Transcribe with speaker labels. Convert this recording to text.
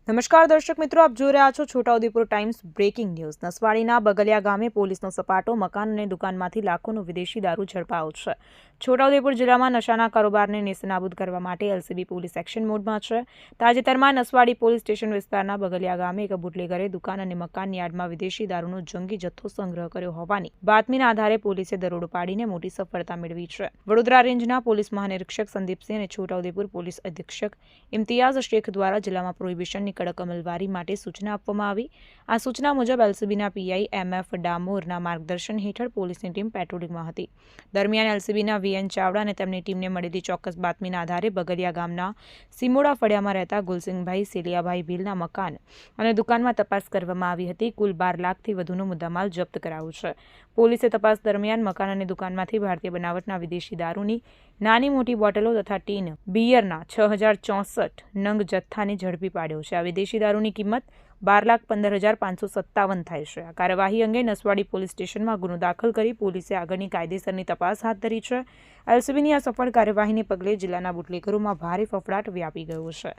Speaker 1: નમસ્કાર દર્શક મિત્રો, આપ જોઈ રહ્યા છો છોટાઉદેપુર ટાઈમ્સ બ્રેકિંગ ન્યૂઝ। નસવાડીના બગલિયા ગામે પોલીસનો સપાટો, મકાન અને દુકાનમાંથી લાખોનો વિદેશી દારૂ ઝડપાયો છે। છોટાઉદેપુર જિલ્લામાં નશાના કારોબારને નેસ્તનાબૂદ કરવા માટે એલસીબી પોલીસ એક્શન મોડમાં છે। તાજેતરમાં નસવાડી પોલીસ સ્ટેશન વિસ્તારના બગલિયા ગામે એક બુટલેગરે દુકાન અને મકાન યાર્ડમાં વિદેશી દારૂનો જંગી જથ્થો સંગ્રહ કર્યો હોવાની બાતમીના આધારે પોલીસે દરોડો પાડીને મોટી સફળતા મેળવી છે। વડોદરા રેન્જના પોલીસ મહાનિરીક્ષક સંદીપસિંહ અને છોટાઉદેપુર પોલીસ અધિક્ષક ઇમ્તિયાઝ શેખ દ્વારા જિલ્લામાં પ્રોહિબિશનની કડક અમલવારી માટે સૂચના આપવામાં આવી। આ સૂચના મુજબ એલસીબીના પીઆઈ એમએફ ડામોરના માર્ગદર્શન હેઠળ પોલીસની ટીમ પેટ્રોલિંગમાં હતી। દરમિયાન એલસીબીના વીએન ચાવડા અને તેમની ટીમને મળેલી ચોક્કસ બાતમીના આધારે બગલિયા ગામના સિમોડા ફળિયામાં રહેતા ગુલસિંગભાઈ સેલિયાભાઈ ભીલના મકાન અને દુકાનમાં તપાસ કરવામાં આવી હતી। કુલ 12 લાખથી વધુનો મુદ્દામાલ જપ્ત કરાયો છે। પોલીસે તપાસ દરમિયાન મકાન અને દુકાનમાંથી ભારતીય બનાવટના વિદેશી દારૂની નાની મોટી બોટલો તથા ટીન બિયરના 6064 નંગ જથ્થાને ઝડપી પાડ્યો છે। આ વિદેશી દારૂની કિંમત 12,15,557 થાય છે। આ કાર્યવાહી અંગે નસવાડી પોલીસ સ્ટેશનમાં ગુનો દાખલ કરી પોલીસે આગળની કાયદેસરની તપાસ હાથ ધરી છે। એલસીબીની આ સફળ કાર્યવાહીને પગલે જિલ્લાના બુટલેગરોમાં ભારે ફફડાટ વ્યાપી ગયો છે।